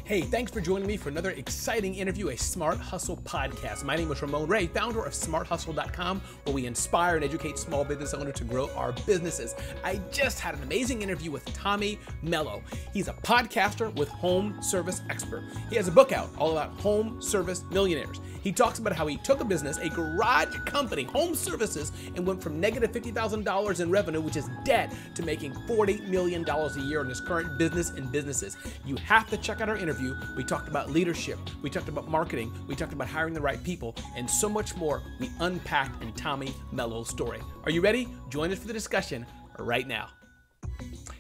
Hey, thanks for joining me for another exciting interview, a Smart Hustle podcast. My name is Ramon Ray, founder of smarthustle.com, where we inspire and educate small business owners to grow our businesses. I just had an amazing interview with Tommy Mellow. He's a podcaster with Home Service Expert. He has a book out all about home service millionaires. He talks about how he took a business, a garage company, home services, and went from negative $50,000 in revenue, which is debt, to making $40 million a year in his current business and businesses. You have to check out our interview. We talked about leadership, we talked about marketing, we talked about hiring the right people, and so much more we unpacked in Tommy Mellow's story. Are you ready? Join us for the discussion right now.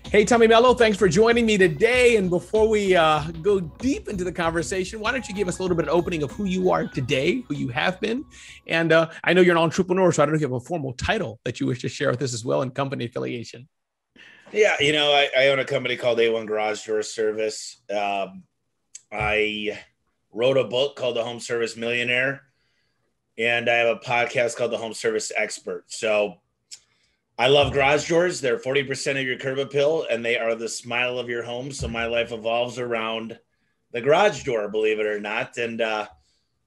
Hey, Tommy Mellow, thanks for joining me today. And before we go deep into the conversation, why don't you give us a little bit of opening of who you are today, who you have been? And I know you're an entrepreneur, so I don't know if you have a formal title that you wish to share with us as well and company affiliation. Yeah, I own a company called A1 Garage Door Service. I wrote a book called The Home Service Millionaire, and I have a podcast called The Home Service Expert. So I love garage doors. They're 40% of your curb appeal, and they are the smile of your home. So my life evolves around the garage door, believe it or not. And I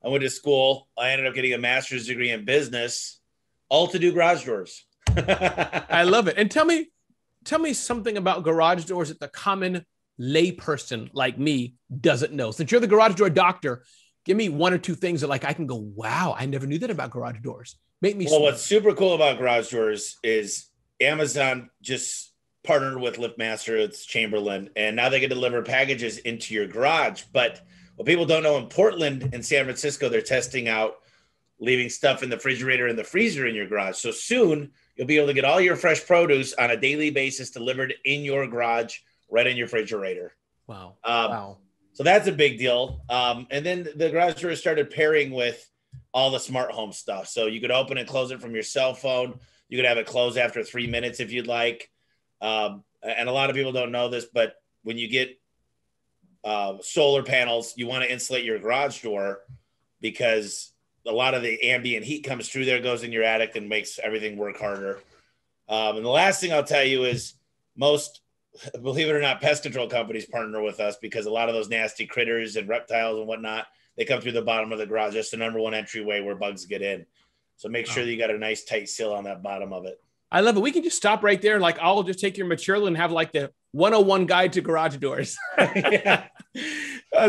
went to school. I ended up getting a master's degree in business, all to do garage doors. I love it. And tell me something about garage doors that the common layperson like me doesn't know. Since you're the garage door doctor, give me one or two things that I can go, wow, I never knew that about garage doors. Make me Well, what's super cool about garage doors is Amazon just partnered with LiftMaster, it's Chamberlain, and now they can deliver packages into your garage. But what people don't know, in Portland and San Francisco, they're testing out leaving stuff in the refrigerator and the freezer in your garage. So soon you'll be able to get all your fresh produce on a daily basis delivered in your garage, right in your refrigerator. Wow. Wow. So that's a big deal. And then the garage door started pairing with all the smart home stuff. So you could open and close it from your cell phone. You could have it close after 3 minutes if you'd like. And a lot of people don't know this, but when you get solar panels, you want to insulate your garage door because a lot of the ambient heat comes through there, goes in your attic, and makes everything work harder. And the last thing I'll tell you is most, believe it or not, pest control companies partner with us because a lot of those nasty critters and reptiles and whatnot, they come through the bottom of the garage. That's the number one entryway where bugs get in. So make sure that you got a nice tight seal on that bottom of it. I love it. We can just stop right there. I'll just take your material and have the 101 guide to garage doors. Yeah.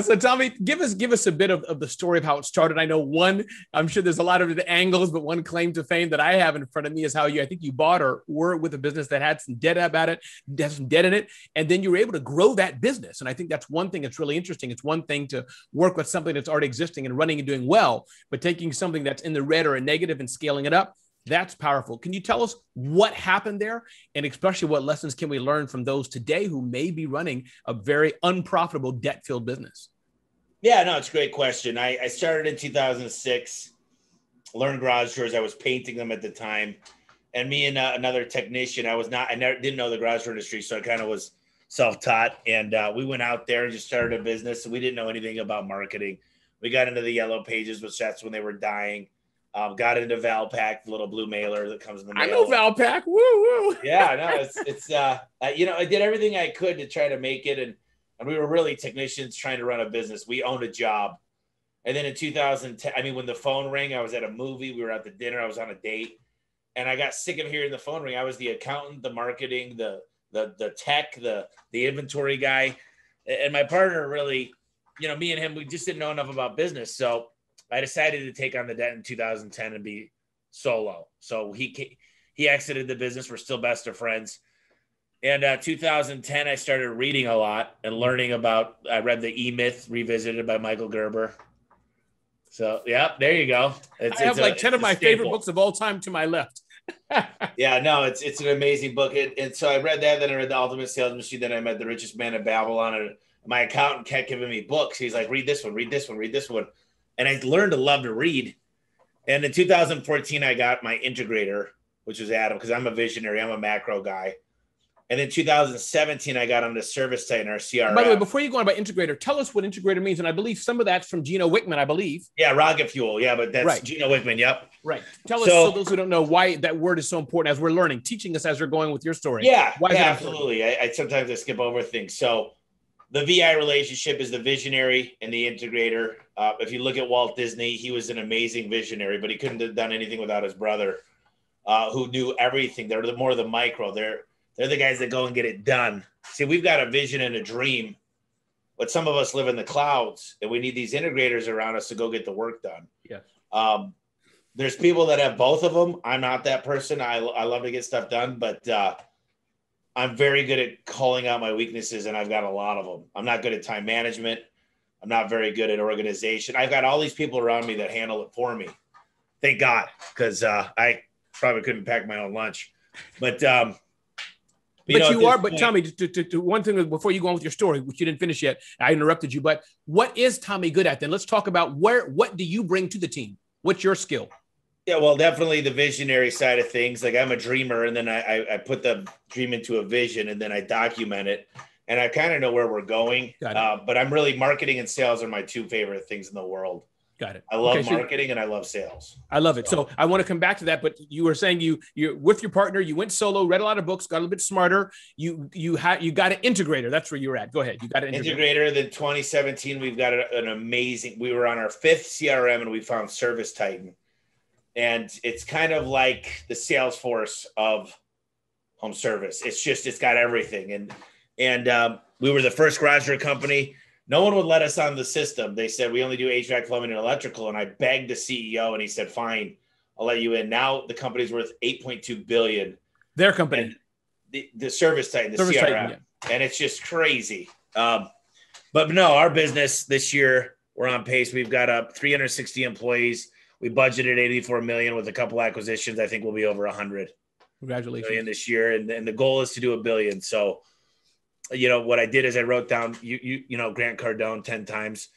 So Tommy, give us a bit of the story of how it started. I know I'm sure there's a lot of angles, but one claim to fame that I have in front of me is how I think you bought or were with a business that had some debt in it. And then you were able to grow that business. And I think that's one thing that's really interesting. It's one thing to work with something that's already existing and running and doing well, but taking something that's in the red or a negative and scaling it up. That's powerful. Can you tell us what happened there? And especially what lessons can we learn from those today who may be running a very unprofitable debt-filled business? Yeah, no, it's a great question. I started in 2006, learned garage doors. I was painting them at the time. And me and another technician, didn't know the garage door industry. So I kind of was self-taught. And we went out there and just started a business. We didn't know anything about marketing. We got into the yellow pages, which that's when they were dying. Got into Valpak, the little blue mailer that comes in the mail. I know Valpak. Woo woo. Yeah, no, it's I did everything I could to try to make it, and we were really technicians trying to run a business. We owned a job, and then in 2010, when the phone rang, I was at a movie. We were at the dinner. I was on a date, and I got sick of hearing the phone ring. I was the accountant, the marketing, the tech, the inventory guy, and my partner really, me and him, we just didn't know enough about business, so I decided to take on the debt in 2010 and be solo. So he exited the business. We're still best of friends. And 2010, I started reading a lot and learning about, I read the E-Myth Revisited by Michael Gerber. So, yeah, there you go. I have 10 of my favorite books of all time to my left. Yeah, no, it's an amazing book. And so I read that, then I read The Ultimate Sales Machine, then I met The Richest Man in Babylon. And my accountant kept giving me books. He's like, read this one, read this one, read this one. And I learned to love to read. And in 2014, I got my integrator, which was Adam, because I'm a visionary. I'm a macro guy. And then 2017, I got onto ServiceTitan, our CRM. By the way, before you go on about integrator, tell us what integrator means. And I believe some of that's from Gino Wickman, I believe. Yeah, Rocket Fuel. Yeah, but that's right. Gino Wickman. Yep. Right. Tell us, so those who don't know, why that word is so important as we're learning, teaching us as you're going with your story. Yeah, why absolutely. I sometimes I skip over things. So the VI relationship is the visionary and the integrator. If you look at Walt Disney, he was an amazing visionary, but he couldn't have done anything without his brother, who knew everything. They're more the micro. They're the guys that go and get it done. See, we've got a vision and a dream, but some of us live in the clouds, and we need these integrators around us to go get the work done. Yes. There's people that have both of them. I'm not that person. I love to get stuff done, but I'm very good at calling out my weaknesses, and I've got a lot of them. I'm not good at time management. I'm not very good at organization. I've got all these people around me that handle it for me. Thank God, because I probably couldn't pack my own lunch. But Tell me, to one thing before you go on with your story, which you didn't finish yet, I interrupted you, but what is Tommy good at then? Let's talk about what do you bring to the team? What's your skill? Yeah, well, definitely the visionary side of things. Like, I'm a dreamer, and then I put the dream into a vision, and then I document it, and I kind of know where we're going. But I'm really, marketing and sales are my two favorite things in the world. Got it. I love marketing and I love sales. I love it. So I want to come back to that, but you were saying you're with your partner, you went solo, read a lot of books, got a little bit smarter. You got an integrator. That's where you're at. Go ahead. You got an integrator. Then 2017, we've got an amazing, we were on our 5th CRM and we found ServiceTitan. And it's kind of like the Salesforce of home service. It's got everything. And we were the first garage door company. No one would let us on the system. They said, we only do HVAC, plumbing, and electrical. And I begged the CEO, and he said, fine, I'll let you in. Now the company's worth $8.2 billion. Their company. And the ServiceTitan, the CRM. Yeah. And it's just crazy. But no, our business this year, we're on pace. We've got 360 employees. We budgeted $84 million with a couple acquisitions. I think we'll be over 100. Congratulations. Million this year. And the goal is to do $1 billion. So, what I did is I wrote down, Grant Cardone 10 times.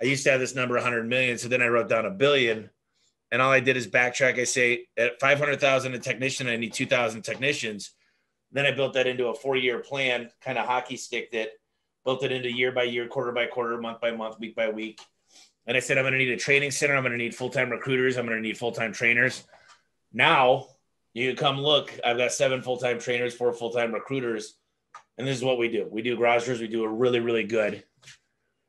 I used to have this number 100 million. So then I wrote down $1 billion, and all I did is backtrack. I say at 500,000 a technician, I need 2,000 technicians. Then I built that into a 4-year plan, kind of hockey sticked it, built it into year by year, quarter by quarter, month by month, week by week. And I said, I'm going to need a training center. I'm going to need full-time recruiters. I'm going to need full-time trainers. Now you come look, I've got 7 full-time trainers, 4 full-time recruiters. And this is what we do. We do garage doors. We do it really, really good.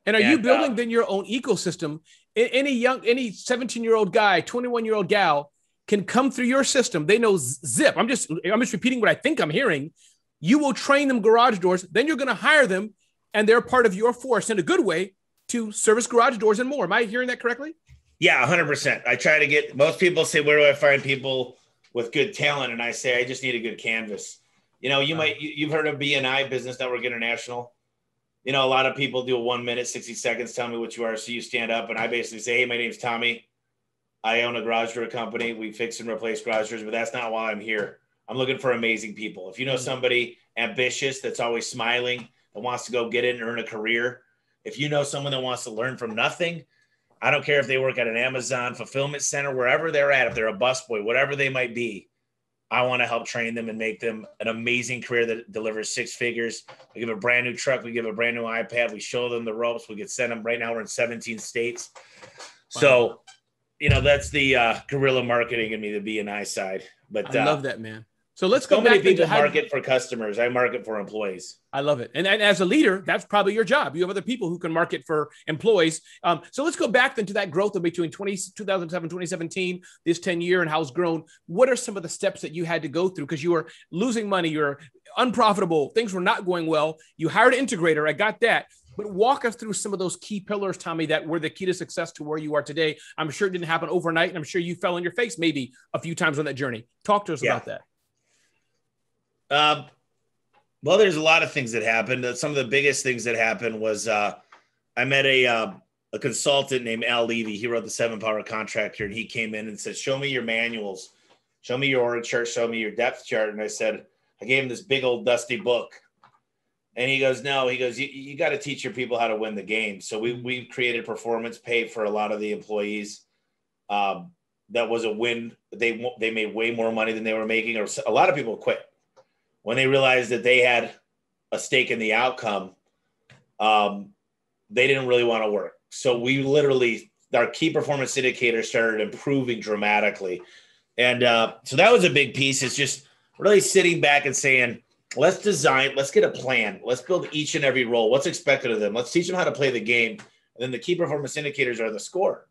And are you building then your own ecosystem? Any 17-year-old guy, 21-year-old gal can come through your system. They know zip. I'm just repeating what I think I'm hearing. You will train them garage doors. Then you're going to hire them, and they're part of your force in a good way to service garage doors and more. Am I hearing that correctly? Yeah, 100%. I try to get, most people say, where do I find people with good talent? And I say, I just need a good canvas. You've heard of BNI, Business Network International. A lot of people do a 1 minute, 60 seconds, tell me what you are. So you stand up and I basically say, hey, my name's Tommy. I own a garage door company. We fix and replace garage doors, but that's not why I'm here. I'm looking for amazing people. If you know somebody ambitious, that's always smiling, that wants to go get it and earn a career. If you know someone that wants to learn from nothing, I don't care if they work at an Amazon fulfillment center, wherever they're at, if they're a busboy, whatever they might be, I want to help train them and make them an amazing career that delivers 6 figures. We give a brand new truck. We give a brand new iPad. We show them the ropes. We could send them. Right now we're in 17 states. Wow. So, that's the guerrilla marketing in me, the B&I side. But I love that, man. So let's go back. Many people market for customers. I market for employees. I love it. And as a leader, that's probably your job. You have other people who can market for employees. So let's go back then to that growth of between 2007, 2017, this 10-year and how it's grown. What are some of the steps that you had to go through? Because you were losing money, you're unprofitable, things were not going well. You hired an integrator. I got that. But walk us through some of those key pillars, Tommy, that were the key to success to where you are today. I'm sure it didn't happen overnight, and I'm sure you fell on your face maybe a few times on that journey. Talk to us about that. Well, there's a lot of things that happened. Some of the biggest things that happened was I met a consultant named Al Levy. He wrote the 7-Power Contractor, and he came in and said, show me your manuals, show me your org chart, show me your depth chart. And I said, I gave him this big old dusty book. And he goes, no, you got to teach your people how to win the game. So we created performance pay for a lot of the employees. That was a win. They made way more money than they were making, or a lot of people quit. when they realized that they had a stake in the outcome, they didn't really want to work. So we literally, our key performance indicators started improving dramatically. And so that was a big piece. It's just really sitting back and saying, let's design, let's get a plan. Let's build each and every role. What's expected of them? Let's teach them how to play the game. And then the key performance indicators are the score.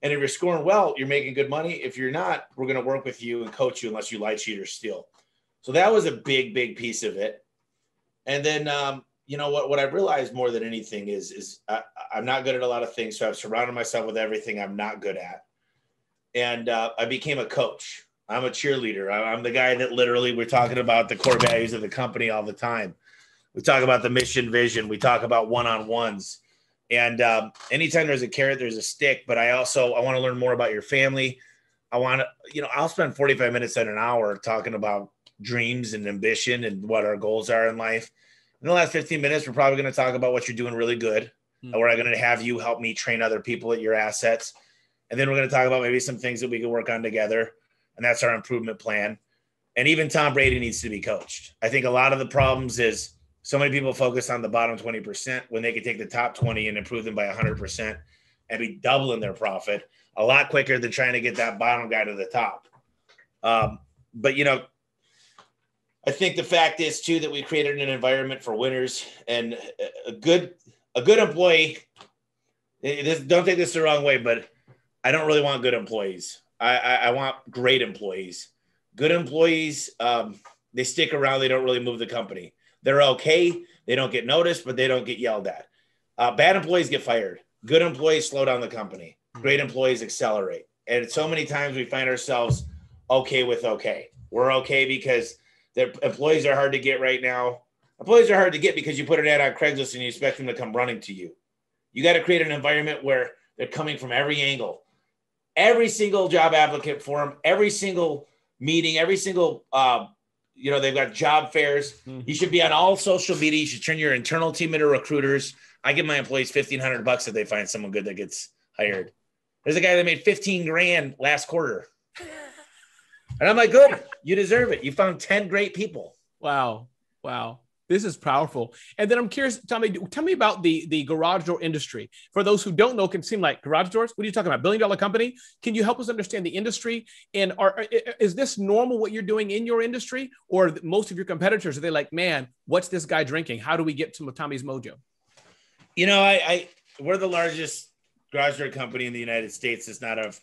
And if you're scoring well, you're making good money. If you're not, we're going to work with you and coach you unless you lie, cheat, or steal. So that was a big, big piece of it. And then, you know, what I realized more than anything is I'm not good at a lot of things. So I've surrounded myself with everything I'm not good at. And I became a coach. I'm a cheerleader. I'm the guy that literally, we're talking about the core values of the company all the time. We talk about the mission vision. We talk about one-on-ones. And anytime there's a carrot, there's a stick. But I want to learn more about your family. I want to, you know, I'll spend 45 minutes and an hour talking about dreams and ambition and what our goals are in life. In the last 15 minutes, we're probably going to talk about what you're doing really good. Or I'm going to have you help me train other people at your assets. And then we're going to talk about maybe some things that we can work on together. And that's our improvement plan. And even Tom Brady needs to be coached. I think a lot of the problems is so many people focus on the bottom 20% when they could take the top 20 and improve them by 100% and be doubling their profit a lot quicker than trying to get that bottom guy to the top. But, you know, I think the fact is too that we created an environment for winners, and a good employee. Don't take this the wrong way, but I don't really want good employees. I want great employees. Good employees, they stick around. They don't really move the company. They're okay. They don't get noticed, but they don't get yelled at. Bad employees get fired. Good employees slow down the company. Great employees accelerate. And so many times we find ourselves okay with okay. We're okay because the employees are hard to get right now. Employees are hard to get because you put an ad on Craigslist and you expect them to come running to you. You got to create an environment where they're coming from every angle. Every single job applicant form, every single meeting, every single, they've got job fairs. Mm-hmm. You should be on all social media. You should turn your internal team into recruiters. I give my employees $1,500 if they find someone good that gets hired. There's a guy that made $15,000 last quarter. And I'm like, good, you deserve it. You found 10 great people. Wow. This is powerful. And then I'm curious, Tommy, tell me about the garage door industry. For those who don't know, it can seem like garage doors. What are you talking about? $1 billion company? Can you help us understand the industry? And is this normal what you're doing in your industry? Or most of your competitors, are they like, man, what's this guy drinking? How do we get to Tommy's Mojo? You know, we're the largest garage door company in the United States. It's not a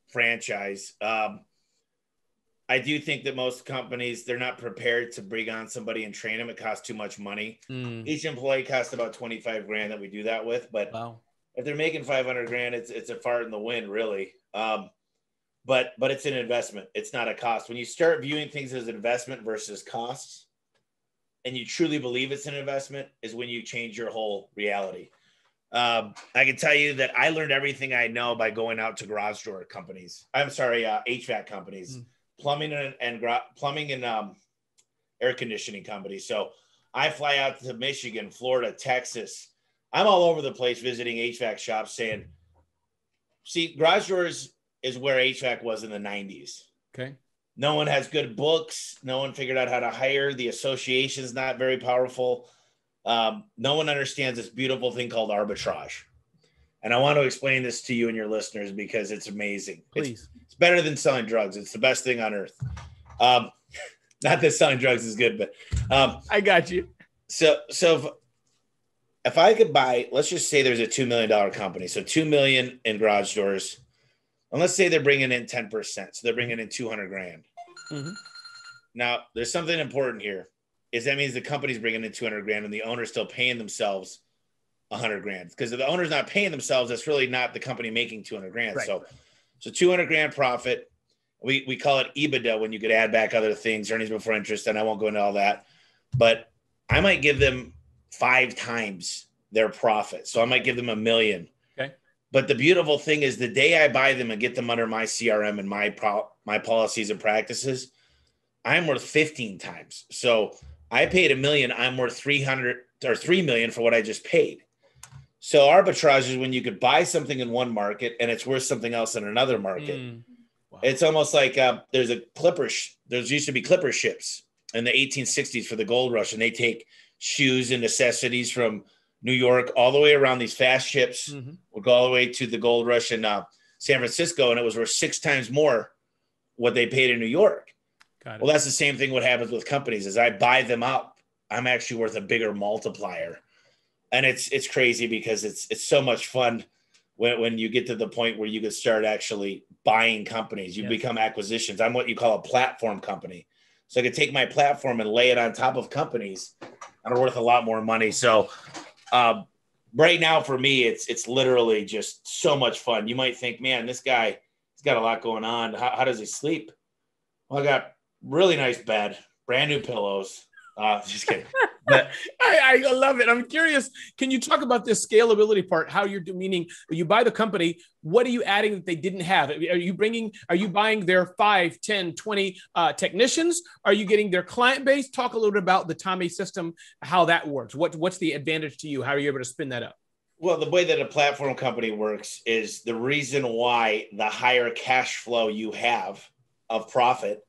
franchise. I do think that most companies, they're not prepared to bring on somebody and train them. It costs too much money. Each employee costs about $25,000 that we do that with. But wow. If they're making $500,000, it's a fart in the wind, really. But it's an investment. It's not a cost. When you start viewing things as an investment versus costs, and you truly believe it's an investment, is when you change your whole reality. I can tell you that I learned everything I know by going out to garage door companies. HVAC companies. Plumbing and air conditioning companies. So I fly out to Michigan, Florida, Texas. I'm all over the place visiting HVAC shops saying, see, garage doors is where HVAC was in the 90s. Okay. No one has good books. No one figured out how to hire. The association's not very powerful. No one understands this beautiful thing called arbitrage. And I want to explain this to you and your listeners because it's amazing. Please. It's better than selling drugs. It's the best thing on earth. Not that selling drugs is good, but I got you. So if I could buy, let's just say there's a $2 million company. So $2 million in garage doors. And let's say they're bringing in 10%. So they're bringing in $200,000. Mm-hmm. Now, there's something important here. Is that means the company's bringing in $200,000 and the owner's still paying themselves $100,000, because if the owner's not paying themselves, that's really not the company making $200,000. Right. So $200,000 profit. We call it EBITDA when you could add back other things, earnings before interest, and I won't go into all that. But I might give them 5 times their profit. So I might give them $1 million. Okay. But the beautiful thing is the day I buy them and get them under my CRM and my policies and practices, I'm worth 15 times. So I paid $1 million. I'm worth $3 million for what I just paid. So arbitrage is when you could buy something in one market and it's worth something else in another market. Wow. It's almost like there's used to be clipper ships. in the 1860s for the gold rush, and they take shoes and necessities from New York all the way around these fast ships, would go all the way to the gold rush in San Francisco, and it was worth 6 times more what they paid in New York. Got it. Well, that's the same thing what happens with companies. As I buy them up, I'm actually worth a bigger multiplier. And it's crazy because it's so much fun when you get to the point where you can start actually buying companies. You become acquisitions. I'm what you call a platform company. So I could take my platform and lay it on top of companies and are worth a lot more money. So right now for me, it's literally just so much fun. You might think, man, this guy, he's got a lot going on. How does he sleep? Well, I got really nice bed, brand new pillows. Just kidding. But I love it. I'm curious. Can you talk about this scalability part? How you're meaning when you buy the company, what are you adding that they didn't have? Are you buying their 5, 10, 20 technicians? Are you getting their client base? Talk a little bit about the Tommy system, how that works. What's the advantage to you? How are you able to spin that up? Well, the way that a platform company works is the reason why the higher cash flow you have of profit,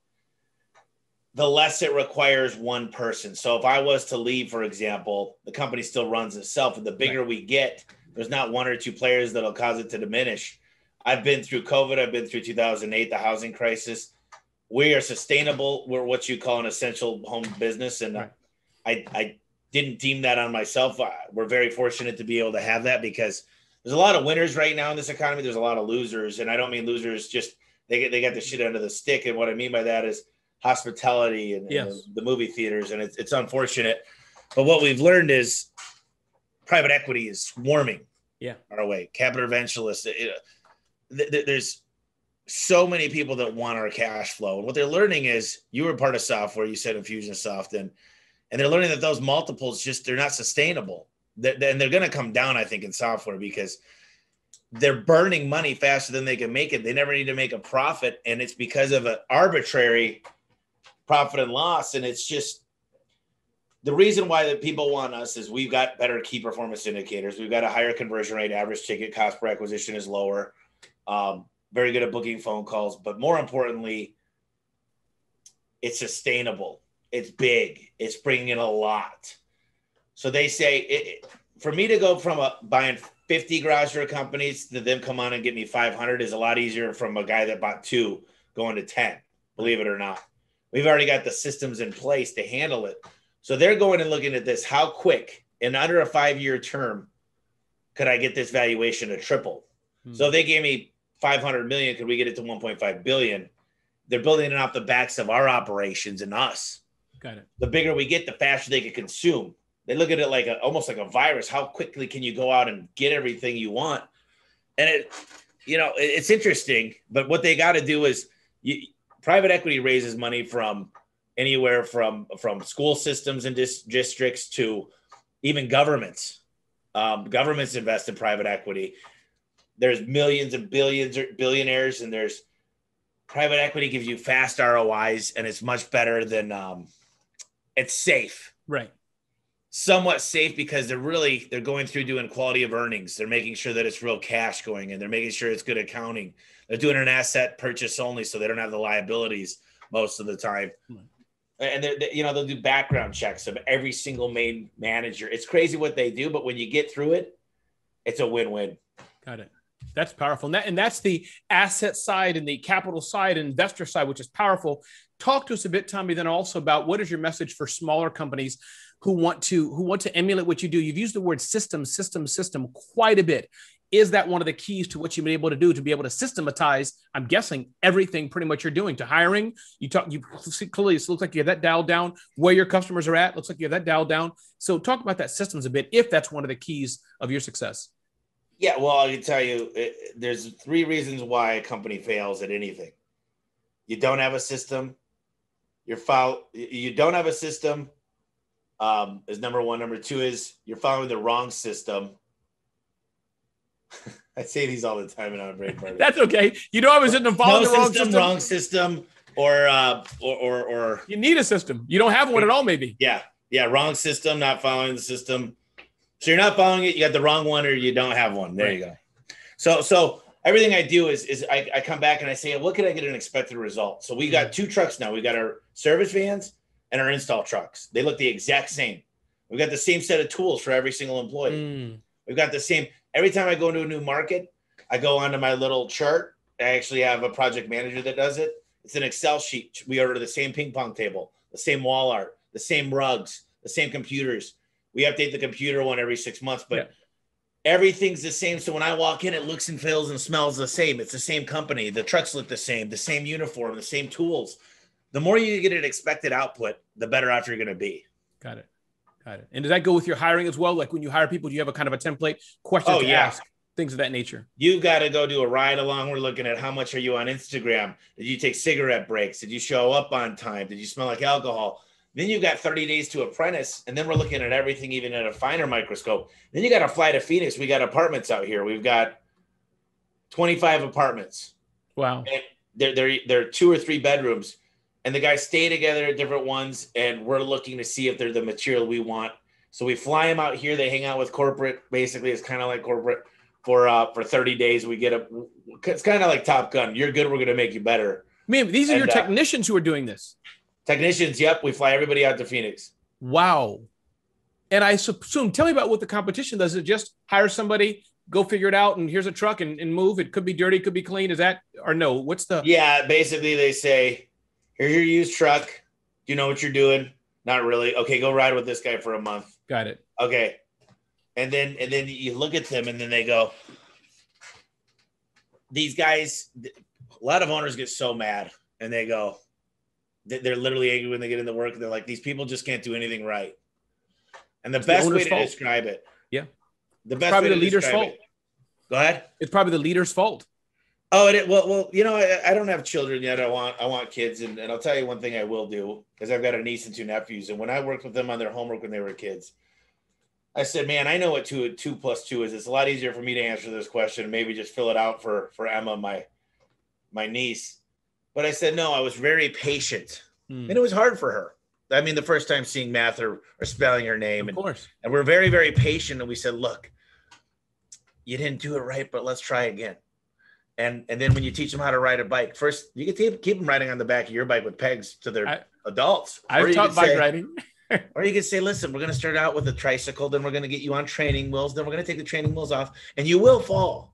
the less it requires one person. So if I was to leave, for example, the company still runs itself. And the bigger we get, there's not 1 or 2 players that'll cause it to diminish. I've been through COVID. I've been through 2008, the housing crisis. We are sustainable. We're what you call an essential home business. And I didn't deem that on myself. We're very fortunate to be able to have that because there's a lot of winners right now in this economy. There's a lot of losers. And I don't mean losers, just they got the shit under the stick. And what I mean by that is hospitality and the movie theaters. And it's unfortunate. But what we've learned is private equity is swarming our way. Capital venturists. There's so many people that want our cash flow. And what they're learning is you were part of software. You said Infusionsoft. And they're learning that those multiples they're not sustainable. And they're going to come down, I think, in software because they're burning money faster than they can make it. They never need to make a profit. And it's because of an arbitrary profit and loss. And it's just the reason why that people want us is we've got better key performance indicators. We've got a higher conversion rate. Average ticket cost per acquisition is lower. Very good at booking phone calls. But more importantly, it's sustainable. It's big. It's bringing in a lot. So they say for me to go from buying 50 garage door companies to them come on and get me 500 is a lot easier from a guy that bought 2 going to 10, believe it or not. We've already got the systems in place to handle it. So they're going and looking at this. How quick in under a 5-year term could I get this valuation to triple? So if they gave me 500 million, could we get it to 1.5 billion? They're building it off the backs of our operations and us. Got it. The bigger we get, the faster they can consume. They look at it like almost like a virus. How quickly can you go out and get everything you want? And it's interesting, but what they got to do is private equity raises money from anywhere from school systems and districts to even governments. Governments invest in private equity. There's millions and billions or billionaires, and there's private equity gives you fast ROIs, and it's much better than it's safe. Right. Somewhat safe because they're going through doing quality of earnings. They're making sure that it's real cash going in. They're making sure it's good accounting. They're doing an asset purchase only, so they don't have the liabilities most of the time. And they'll do background checks of every single main manager. It's crazy what they do, but when you get through it, it's a win-win. Got it. That's powerful. And that's the asset side and the capital side and investor side, which is powerful. Talk to us a bit, Tommy, then also about what is your message for smaller companies who want to emulate what you do. You've used the word system quite a bit. Is that one of the keys to what you've been able to do to be able to systematize, I'm guessing, everything pretty much you're doing to hiring? You clearly, it looks like you have that dialed down where your customers are at. Looks like you have that dialed down. So talk about that systems a bit, if that's one of the keys of your success. Yeah, well, I can tell you, there's 3 reasons why a company fails at anything. You don't have a system. You don't have a system is number 1. Number 2 is you're following the wrong system. I say these all the time and I'm a brain fart. That's okay. I was in the following the wrong system, or you need a system. You don't have one at all, maybe. Yeah, wrong system, not following the system. So you're not following it. You got the wrong one, or you don't have one. There you go. So everything I do is I come back and I say, what can I get an expected result? So we got 2 trucks now. We got our service vans and our install trucks. They look the exact same. We've got the same set of tools for every single employee. We've got the same. Every time I go into a new market, I go onto my little chart. I actually have a project manager that does it. It's an Excel sheet. We order the same ping pong table, the same wall art, the same rugs, the same computers. We update the computer one every 6 months, but everything's the same. So when I walk in, it looks and feels and smells the same. It's the same company. The trucks look the same uniform, the same tools. The more you get an expected output, the better off you're going to be. Got it. And does that go with your hiring as well? Like when you hire people, do you have a kind of a template question to ask? Things of that nature. You got to go do a ride along. We're looking at how much are you on Instagram? Did you take cigarette breaks? Did you show up on time? Did you smell like alcohol? Then you got 30 days to apprentice. And then we're looking at everything, even at a finer microscope. Then you got to fly to Phoenix. We got apartments out here. We've got 25 apartments. Wow. And they're 2 or 3 bedrooms. And the guys stay together at different ones. And we're looking to see if they're the material we want. So we fly them out here. They hang out with corporate. Basically, it's kind of like corporate. For 30 days, we get it's kind of like Top Gun. You're good. We're going to make you better. Man, these are your technicians who are doing this. Technicians. Yep. We fly everybody out to Phoenix. Wow. And I assume, tell me about what the competition does. Is it just hire somebody, go figure it out, and here's a truck and move? It could be dirty, could be clean. Is that, or no? What's the? Yeah. Basically, they say, here's your used truck. Do you know what you're doing? Not really. Okay. Go ride with this guy for a month. Got it. Okay. And then you look at them and then they go, these guys, a lot of owners get so mad and they go, they're literally angry when they get into work. And they're like, these people just can't do anything right. And the best way to describe it. Yeah. The best probably way to the leader's fault. Go ahead. It's probably the leader's fault. Oh, well, you know, I don't have children yet. I want kids. And I'll tell you one thing I will do is I've got a niece and 2 nephews. And when I worked with them on their homework when they were kids, I said, man, I know what 2 plus 2 is. It's a lot easier for me to answer this question. Maybe just fill it out for Emma, my niece. But I said, no, I was very patient. And it was hard for her. I mean, the first time seeing math or spelling her name. Of course. And we're very, very patient. And we said, look, you didn't do it right, but let's try again. And then when you teach them how to ride a bike, first, you can keep them riding on the back of your bike with pegs to their adults. I've taught bike riding. Or you could say, listen, we're going to start out with a tricycle. Then we're going to get you on training wheels. Then we're going to take the training wheels off and you will fall.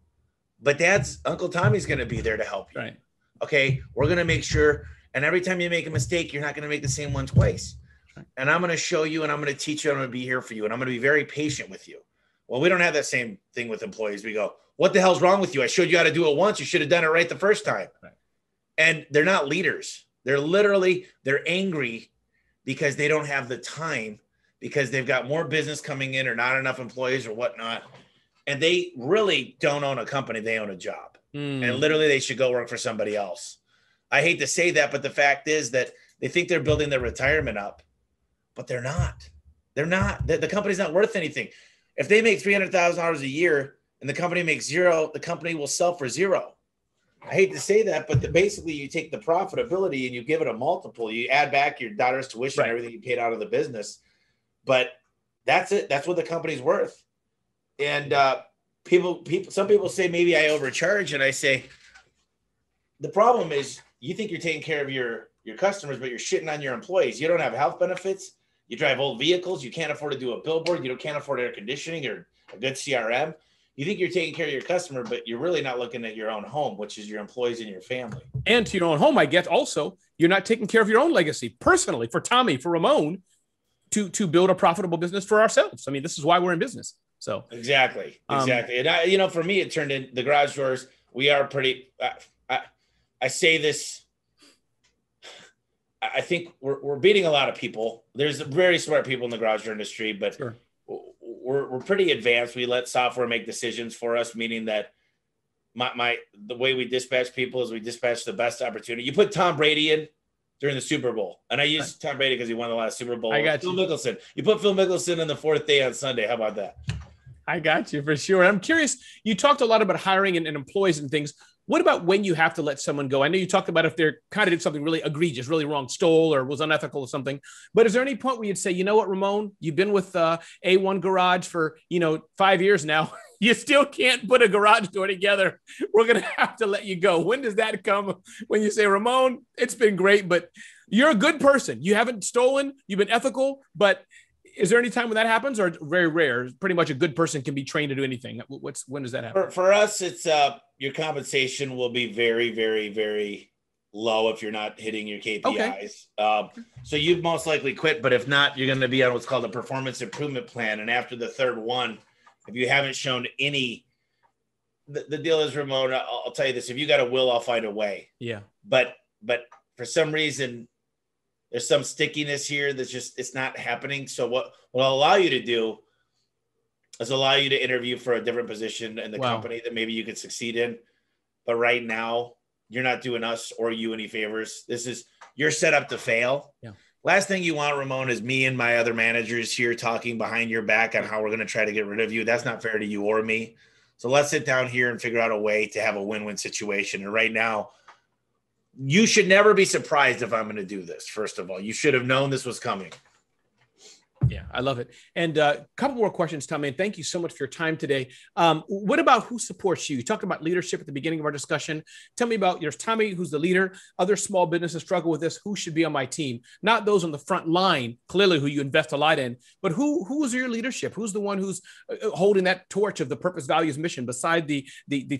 But Uncle Tommy's going to be there to help you. Right. Okay. We're going to make sure. And every time you make a mistake, you're not going to make the same one twice. Right. And I'm going to show you and I'm going to teach you. I'm going to be here for you. And I'm going to be very patient with you. Well, we don't have that same thing with employees. We go, what the hell's wrong with you? I showed you how to do it once. You should have done it right the first time. Right. And they're not leaders. They're angry because they don't have the time, because they've got more business coming in or not enough employees or whatnot. And they really don't own a company. They own a job. And literally they should go work for somebody else. I hate to say that, but the fact is that they think they're building their retirement up, but they're not. They're not. The company's not worth anything. If they make $300,000 a year and the company makes zero, the company will sell for zero. I hate to say that, but basically you take the profitability and you give it a multiple. You add back your daughter's tuition, everything you paid out of the business. But that's it. That's what the company's worth. And some people say maybe I overcharge. And I say, the problem is you think you're taking care of your customers, but you're shitting on your employees. You don't have health benefits. You drive old vehicles. You can't afford to do a billboard. You can't afford air conditioning or a good CRM. You think you're taking care of your customer, but you're really not looking at your own home, which is your employees and your family. And to your own home, I guess also, you're not taking care of your own legacy personally for Tommy, for Ramon, to build a profitable business for ourselves. I mean, this is why we're in business. So exactly. And for me, it turned in the garage doors. We are pretty, I say this, I think we're beating a lot of people. There's very smart people in the garage door industry, but sure. We're pretty advanced. We let software make decisions for us, meaning that the way we dispatch people is we dispatch the best opportunity. You put Tom Brady in during the Super Bowl, and I use Tom Brady because he won the last Super Bowl. I got Phil Mickelson. You put Phil Mickelson in the 4th day on Sunday. How about that? I got you for sure. I'm curious. You talked a lot about hiring and employees and things. What about when you have to let someone go? I know you talked about if they're kind of did something really egregious, really wrong, stole or was unethical or something. But is there any point where you'd say, you know what, Ramon, you've been with A1 Garage for, 5 years now. You still can't put a garage door together. We're going to have to let you go. When does that come? When you say, Ramon, it's been great, but You're a good person. You haven't stolen. You've been ethical. But is there any time when that happens, or very rare? Pretty much a good person can be trained to do anything. When does that happen? For us, it's your compensation will be very, very, very low if you're not hitting your KPIs. Okay. So you'd most likely quit, but if not, you're going to be on what's called a performance improvement plan. And after the third one, if you haven't shown any, the deal is, Ramon, I'll tell you this: if you got a will, I'll find a way. Yeah. But for some reason, there's some stickiness here that's just, it's not happening. So what I'll allow you to do is allow you to interview for a different position in the company that maybe you could succeed in. But right now, you're not doing us or you any favors. You're set up to fail. Yeah. Last thing you want, Ramon, is me and my other managers here talking behind your back on how we're going to try to get rid of you. That's not fair to you or me. So let's sit down here and figure out a way to have a win-win situation. And right now, you should never be surprised if I'm going to do this. First of all, you should have known this was coming. Yeah, I love it. And a couple more questions, Tommy. And thank you so much for your time today. What about who supports you? You talked about leadership at the beginning of our discussion. Tell me about there's Tommy, who's the leader. Other small businesses struggle with this. Who should be on my team? Not those on the front line, clearly who you invest a lot in, but who is your leadership? Who's the one who's holding that torch of the purpose, values, mission beside the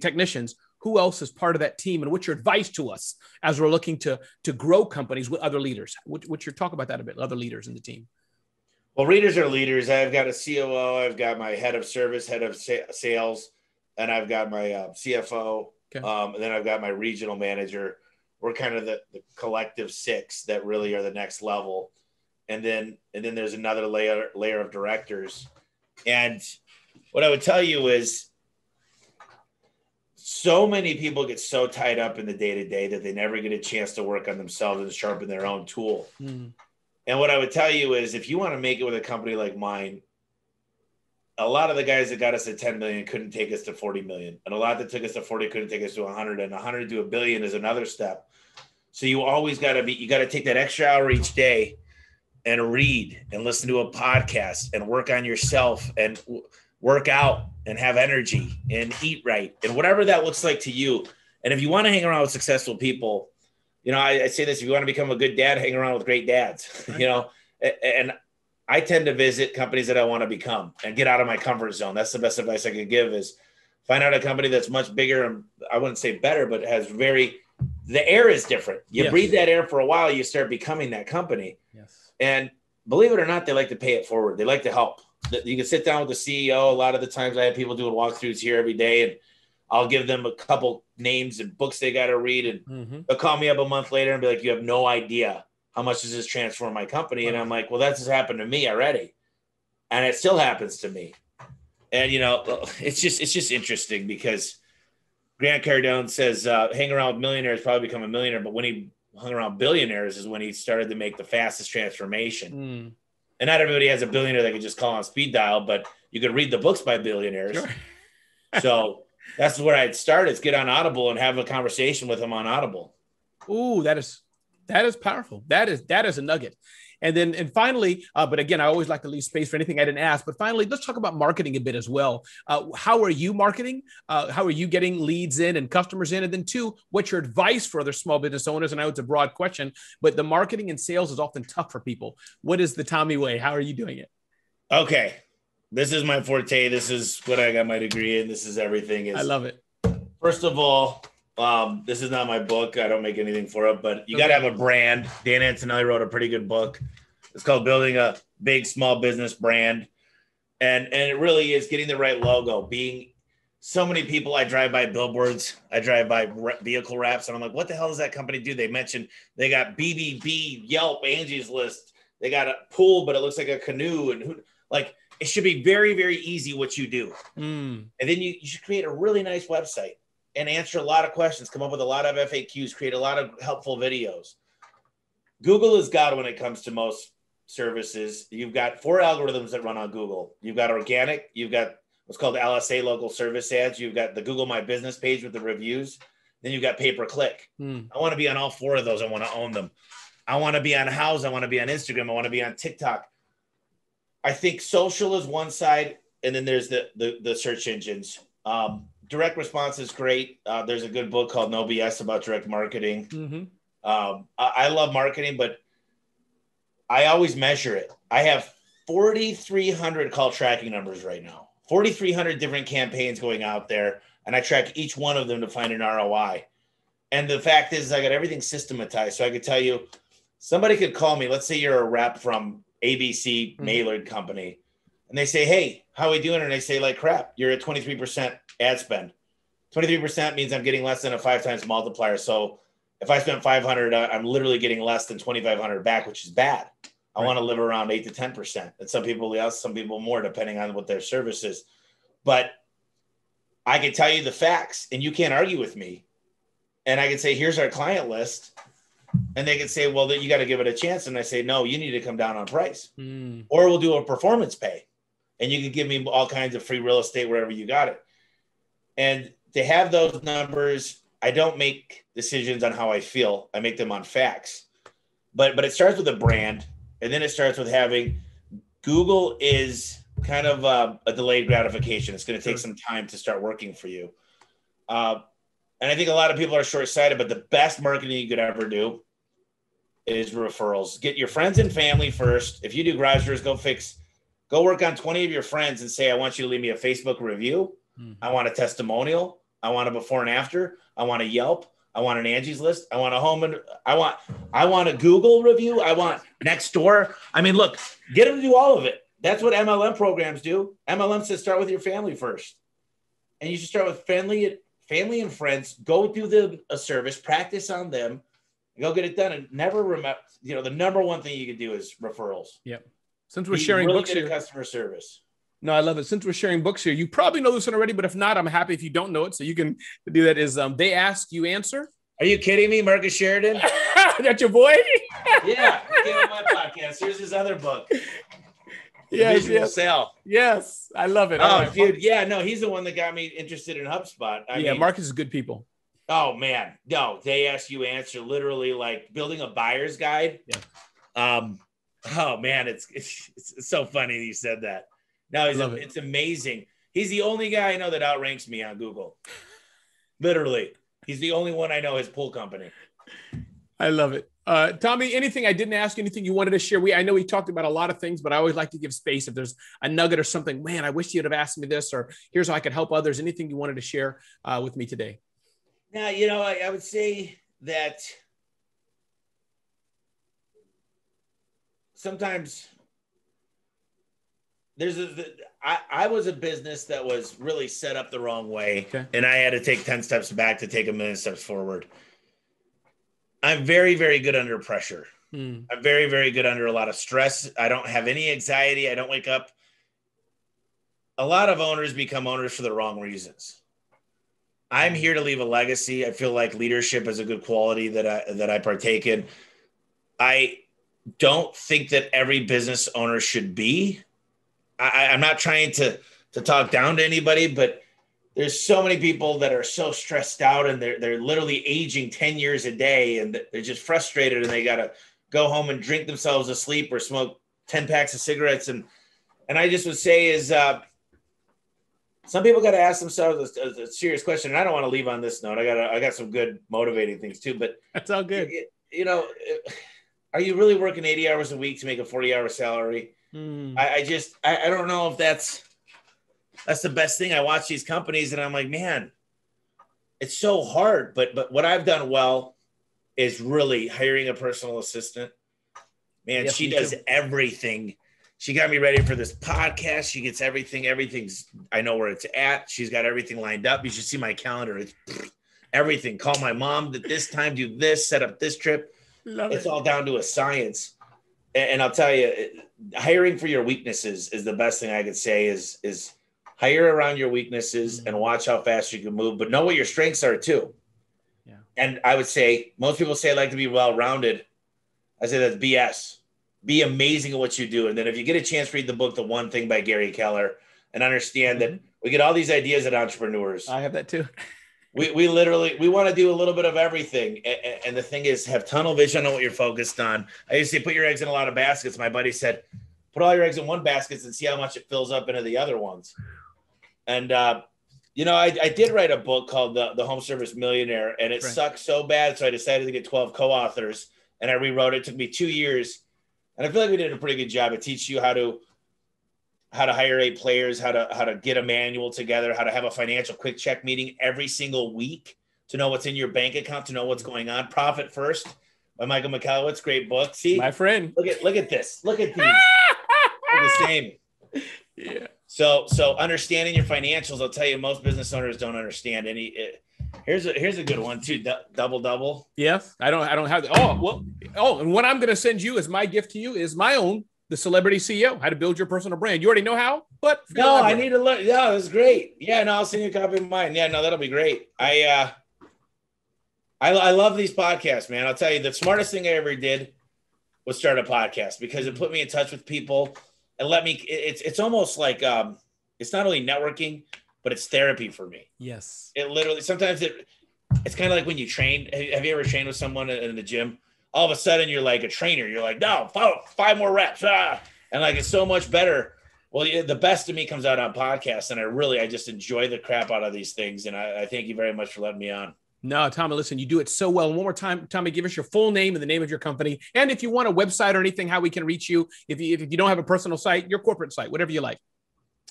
technicians? Who else is part of that team? And what's your advice to us as we're looking to grow companies with other leaders? What's your talk about that a bit, other leaders in the team? Well, leaders are leaders. I've got a COO. I've got my head of service, head of sales, and I've got my CFO. Okay. And then I've got my regional manager. We're kind of the collective six that really are the next level. And then there's another layer of directors. And what I would tell you is, so many people get so tied up in the day-to-day that they never get a chance to work on themselves and sharpen their own tool. Mm. And what I would tell you is, if you want to make it with a company like mine, a lot of the guys that got us to 10 million couldn't take us to 40 million. And a lot that took us to 40 couldn't take us to 100. And 100 to $1 billion is another step. So you always got to take that extra hour each day and read and listen to a podcast and work on yourself and work out and have energy and eat right and whatever that looks like to you. And if you want to hang around with successful people, I say this: if you want to become a good dad, hang around with great dads. Right. And I tend to visit companies that I want to become and get out of my comfort zone. That's the best advice I could give: is find out a company that's much bigger and, I wouldn't say better, but has the air is different. You breathe that air for a while, you start becoming that company. Yes. And believe it or not, they like to pay it forward. They like to help. You can sit down with the CEO. A lot of the times I have people doing walkthroughs here every day, and I'll give them a couple names and books they got to read. And they'll call me up a month later and be like, you have no idea how much does this transform my company? And I'm like, well, that's just happened to me already. And it still happens to me. And, it's just interesting because Grant Cardone says, hang around with millionaires, probably become a millionaire. But when he hung around billionaires is when he started to make the fastest transformation. Mm. And not everybody has a billionaire that could just call on speed dial, but you could read the books by billionaires. Sure. So that's where I'd start, is get on Audible and have a conversation with them on Audible. Ooh, that is powerful. That is a nugget. And finally, but again, I always like to leave space for anything I didn't ask. But finally, let's talk about marketing a bit as well. How are you marketing? How are you getting leads in and customers in? And then two, what's your advice for other small business owners? And I know it's a broad question, but the marketing and sales is often tough for people. What is the Tommy way? How are you doing it? Okay. This is my forte. This is what I got my degree in. This is everything. I love it. First of all, this is not my book. I don't make anything for it, but you got to have a brand. Dan Antonelli wrote a pretty good book. It's called Building a Big Small Business Brand. And it really is getting the right logo. So many people, I drive by billboards, I drive by vehicle wraps, and I'm like, what the hell does that company do? They mentioned they got BBB, Yelp, Angie's List. They got a pool, but it looks like a canoe. And it should be very, very easy what you do. Mm. And then you should create a really nice website and answer a lot of questions, come up with a lot of FAQs, create a lot of helpful videos. Google is God when it comes to most services. You've got 4 algorithms that run on Google. You've got organic, you've got what's called LSA, local service ads. You've got the Google My Business page with the reviews. Then you've got pay-per-click. Mm. I want to be on all 4 of those. I want to own them. I want to be on Houzz. I want to be on Instagram. I want to be on TikTok. I think social is one side, and then there's the search engines. Direct response is great. There's a good book called No BS about direct marketing. Mm-hmm. I love marketing, but I always measure it. I have 4,300 call tracking numbers right now, 4,300 different campaigns going out there, and I track each one of them to find an ROI. And the fact is, I got everything systematized. So I could tell you, somebody could call me. Let's say you're a rep from ABC mailer company, and they say, "Hey, how are we doing?" And I say, "Like crap. You're at 23% ad spend. 23% means I'm getting less than a 5 times multiplier. So if I spend 500, I'm literally getting less than 2,500 back, which is bad. I want to live around 8 to 10%. And some people less, some people more, depending on what their service is. But I can tell you the facts, and you can't argue with me. And I can say, here's our client list. And they can say, well, you got to give it a chance. And I say, no, you need to come down on price. Or we'll do a performance pay. And you can give me all kinds of free real estate wherever you got it. And to have those numbers, I don't make decisions on how I feel. I make them on facts. But it starts with a brand. And then it starts with having Google is kind of a delayed gratification. It's going to take some time to start working for you. And I think a lot of people are short-sighted, but the best marketing you could ever do is referrals. Get your friends and family first. If you do garage doors, go work on 20 of your friends and say, I want you to leave me a Facebook review. I want a testimonial. I want a before and after. I want a Yelp. I want an Angie's List. I want a home, and I want a Google review. I want Nextdoor. I mean, look, get them to do all of it. That's what MLM programs do. MLM says start with your family first, and you should start with family and friends. Go do a service, practice on them, and go get it done. And never remember, the number one thing you can do is referrals. Yep. Since we're sharing books here, customer service. No, I love it. Since we're sharing books here, you probably know this one already, but if not, I'm happy if you don't know it. So you can do that is They Ask, You Answer. Are you kidding me? Marcus Sheridan? That's your boy? Yeah. Get on my podcast. Here's his other book. Yes. Sale. Yes. I love it. Oh, right, dude. Yeah, no, he's the one that got me interested in HubSpot. I mean, Marcus is good people. Oh, man. No, They Ask, You Answer, literally like building a buyer's guide. Yeah. Oh, man, it's so funny that you said that. No, it's amazing. He's the only guy I know that outranks me on Google. Literally. He's the only one I know his pool company. I love it. Tommy, anything I didn't ask, anything you wanted to share? I know we talked about a lot of things, but I always like to give space. If there's a nugget or something, man, I wish you'd have asked me this, or here's how I could help others. Anything you wanted to share with me today? Now, I would say that sometimes I was a business that was really set up the wrong way. Okay. And I had to take 10 steps back to take 1,000,000 steps forward. I'm very, very good under pressure. I'm very, very good under a lot of stress. I don't have any anxiety. I don't wake up. A lot of owners become owners for the wrong reasons. I'm here to leave a legacy. I feel like leadership is a good quality that I partake in. I don't think that every business owner should be. I'm not trying to talk down to anybody, but there's so many people that are so stressed out, and they're literally aging 10 years a day, and they're just frustrated, and they got to go home and drink themselves to sleep or smoke 10 packs of cigarettes. And I just would say is some people got to ask themselves a serious question. And I don't want to leave on this note. I got some good motivating things too, but that's all good. Are you really working 80 hours a week to make a 40-hour salary? I don't know if that's the best thing. I watch these companies and I'm like, man, it's so hard. But what I've done well is really hiring a personal assistant. Man, yes, she does everything. She got me ready for this podcast. She gets everything. Everything's, I know where it's at. She's got everything lined up. You should see my calendar. It's everything. Call my mom at this time, do this, set up this trip. It's all down to a science. And I'll tell you, hiring for your weaknesses is the best thing I could say is hire around your weaknesses and watch how fast you can move, but know what your strengths are too. Yeah. And I would say, most people say I like to be well-rounded. I say that's BS. Be amazing at what you do. And then if you get a chance, read the book, The One Thing by Gary Keller, and understand that we get all these ideas at entrepreneurs. I have that too. We literally want to do a little bit of everything. And the thing is, have tunnel vision on what you're focused on. I used to say, put your eggs in a lot of baskets. My buddy said, put all your eggs in one basket and see how much it fills up into the other ones. And I did write a book called the Home Service Millionaire, and it sucked so bad. So I decided to get 12 co-authors, and I rewrote it. It took me 2 years. And I feel like we did a pretty good job. It teaches you how to hire A players, how to get a manual together, how to have a financial quick check meeting every single week to know what's in your bank account, to know what's going on. Profit First by Michael McCallowitz. Great book. See, my friend. Look at this. Look at these. They're the same. Yeah. So understanding your financials, I'll tell you, most business owners don't understand any. Here's a good one too. Double. Yeah, I don't have. And what I'm going to send you as my gift to you is my own, the Celebrity CEO, how to build your personal brand. You already know how, but no, I need to learn. Yeah, that's great. Yeah, no, I'll send you a copy of mine. Yeah, no, that'll be great. I love these podcasts, man. I'll tell you, the smartest thing I ever did was start a podcast because it put me in touch with people and let me. It's almost like it's not only networking, but it's therapy for me. Yes. It literally, sometimes it's kind of like when you train. Have you ever trained with someone in the gym? All of a sudden you're like a trainer. You're like, no, five more reps. And like, it's so much better. Well, the best of me comes out on podcasts, and I just enjoy the crap out of these things. And I thank you very much for letting me on. No, Tommy, listen, you do it so well. And one more time, Tommy, give us your full name and the name of your company. And if you want a website or anything, how we can reach you. If you don't have a personal site, your corporate site, whatever you like.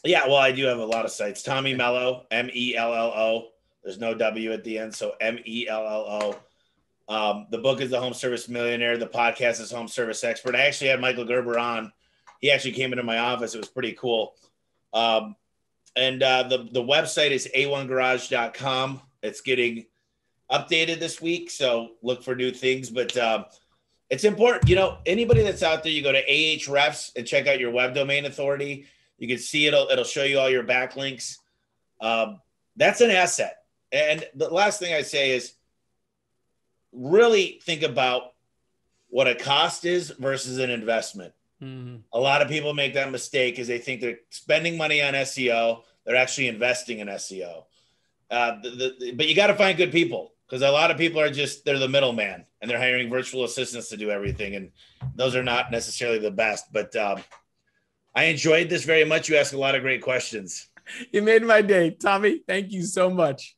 Yeah, well, I do have a lot of sites. Tommy Mellow, Mello. There's no W at the end, so Mello. The book is The Home Service Millionaire. The podcast is Home Service Expert. I actually had Michael Gerber on. He actually came into my office. It was pretty cool. And the website is a1garage.com. It's getting updated this week, so look for new things. But it's important. Anybody that's out there, you go to Ahrefs and check out your web domain authority. You can see it'll show you all your backlinks. That's an asset. And the last thing I say is really think about what a cost is versus an investment. Mm-hmm. A lot of people make that mistake because they think they're spending money on SEO. They're actually investing in SEO. But you got to find good people, because a lot of people they're the middleman, and they're hiring virtual assistants to do everything. And those are not necessarily the best, but I enjoyed this very much. You asked a lot of great questions. You made my day, Tommy. Thank you so much.